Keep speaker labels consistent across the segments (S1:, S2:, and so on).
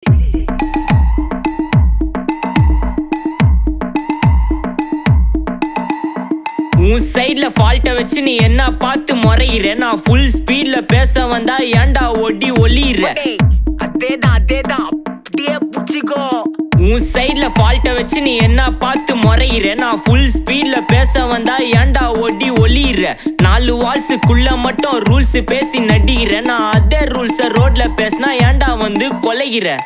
S1: உன் சைட்ல ஃபால்ட்ட வச்சு நீ என்ன பார்த்து முறையிற. நான் ஃபுல் ஸ்பீட்ல பேச வந்தா ஏன்டா ஒடி ஒளியிற.
S2: அதேதான் அப்படியே புடிச்சுக்கோ.
S1: உன் சைட்ல ஃபால்ட்ட வச்சு நீ என்ன பார்த்து முறையிற. நான் ஃபுல் ஸ்பீட்ல பேச வந்தா ஏன்டா ஒடி ஒளியிற. 4 வால்ஸுக்குள்ள மட்டும் ரூல்ஸ் பேசி நடிகிற. நான் அதே ரூல்ஸ ரோட்ல பேசினா ஏன்டா வந்து கொலைகிற.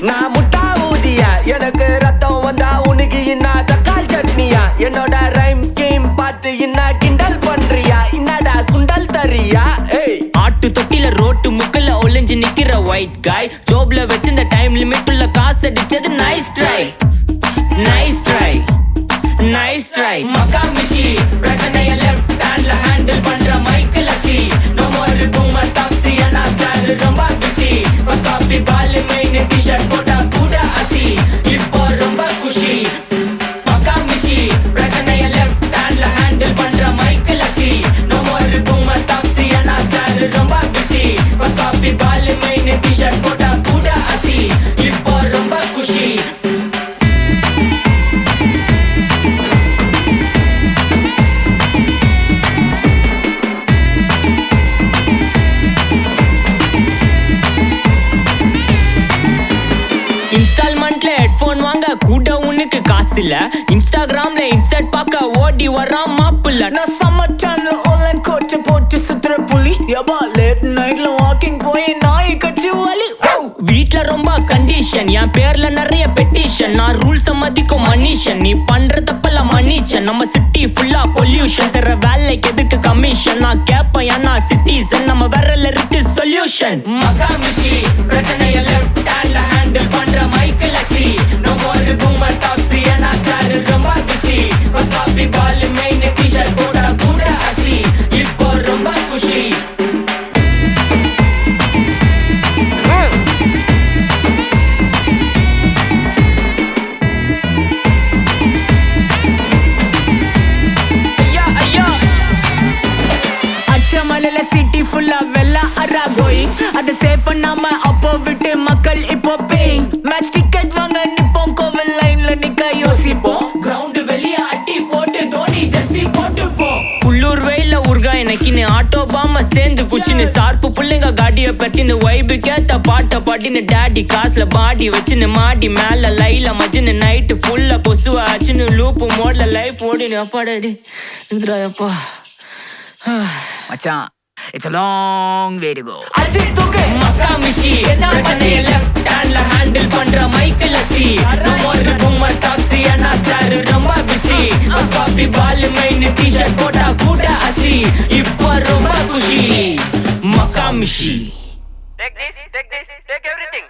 S2: நான் முட்டா ஊதியா, எனக்கு ரத்தம் வந்தா உனக்கு இன்னா தக்காளி சட்னியா. என்னோட ரைம் ஸ்கீம் பார்த்து இன்னா கிண்டல் பண்றியா. என்னடா சுண்டல் தரியா.
S1: ஆட்டு தொட்டில ரோட்டு முக்கல ஒளிஞ்சு நிக்கிற ஒயிட் காய். ஜோப்ல வச்சிருந்த டைம் லிமிட் உள்ள காசு அடிச்சது nice try, nice try, nice try. மக்கா மிஷி பிரச்சனைய லெஃப்ட் ஹேண்ட்ல ஹேண்டில் பண்ற மைக்கேல் அசி. நோ மோர் பூமர் டாக்ஸி அண்ணா சார் ரொம்ப பிஸி. ஃபர்ஸ்ட் காப்பி பால் மெயின் டி-ஷர்ட் போட்டா கூட அசி. இப்போ ரொம்ப குஷி. மக்கா மிஷி பிரச்சனைய லெஃப்ட் ஹேண்ட்ல ஹேண்டில் பண்ற மைக்கேல் அசி. நோ மோர் பூமர் டாக்ஸி அண்ணா சார் ரொம்ப பிஸி. ஃபர்ஸ்ட் காப்பி பால் மெயின் டி-ஷர்ட் போட்டா கூட அசி. இப்போ ரொம்ப குஷி. இன்ஸ்டால்மெண்ட்ல ஹெட்போன் வாங்க கூட உனக்கு காசு இல்ல. இன்ஸ்டாகிராம்ல இன்ஸ்டன்ட் பார்க்க ஓடி வரான் மாப்பிள்ள.
S2: நான் சம்மர் டைம்ல ஆன்லைன் கோட் போட்டு சுத்துற புலி. யபா லேட் நைட்ல வாக்கிங் போய் நாய் கச்சி வலி.
S1: வீட்ல ரொம்ப கண்டிஷன், என் பேர்ல நிறைய பெட்டிஷன். நான் ரூல்ஸ் மதிக்கும் மனுஷன், நீ பண்ற தப்பெல்லாம் மன்னிச்சன். நம்ம சிட்டி ஃபுல்லா பொல்யூஷன், செய்ற வேலைக்கு எதுக்கு கமிஷன். நான் கேப்பேன் ஏன்னா சிட்டிசன், நம்ம விரல்ல இருக்கு சொல்யூஷன். மக்கா மிஷி பிரச்சனைய லெஃப்ட் ஹேண்ட்ல ஹேண்டில் பண்ற மைக்கேல் அசி. நோ மோர் பூமர் டாக்ஸி அண்ணா சார் ரொம்ப பிஸி. ஃபர்ஸ்ட் காப்பி பால் மெயின் டி-ஷர்ட் போட்டா கூட அசி. இப்போ ரொம்ப குஷி.
S2: மலையில சிட்டி ஃபுல்லா வெள்ளா அரா கோயிங். அதை சேவ் பண்ணாம அப்போ விட்டு மக்கள் இப்போ பேயிங். மேட்ச் டிக்கெட் வாங்க நிப்போம், கோவில் லைன்ல நிக்க யோசிப்போம். கிரவுண்ட் வெளிய அட்டி போட்டு தோனி ஜெர்சி போட்டு போ.
S1: உள்ளூர் வெயில உருகா எனக்குன்னு ஆட்டோ பாம சேர்ந்து குச்சின்னு. சார்பு புள்ளைங்க காடிய பட்டின்னு வைபு கேத்த பாட்ட பாட்டின்னு. டாடி காசுல பாடி வச்சுன்னு மாடி மேல லைல மஜின்னு. நைட்டு ஃபுல்லா கொசுவா ஆச்சுன்னு லூப்பு மோட்ல லைஃப் ஓடினு. அப்பாடாடி இந்திராயப்பா
S2: மச்சான், it's a long way to go.
S1: மக்கா மிஷி பிரச்சனைய லெஃப்ட் ஹேண்ட்ல ஹேண்டில் பண்ற மைக்கேல் அசி. நோ மோர் பூமர் டாக்ஸி அண்ணா சார் ரொம்ப பிஸி. ஃபர்ஸ்ட் காப்பி பால் மெயின் டி-ஷர்ட் போட்டா கூட அசி. இப்போ ரொம்ப குஷி. மக்கா மிஷி.
S3: Take this, take everything.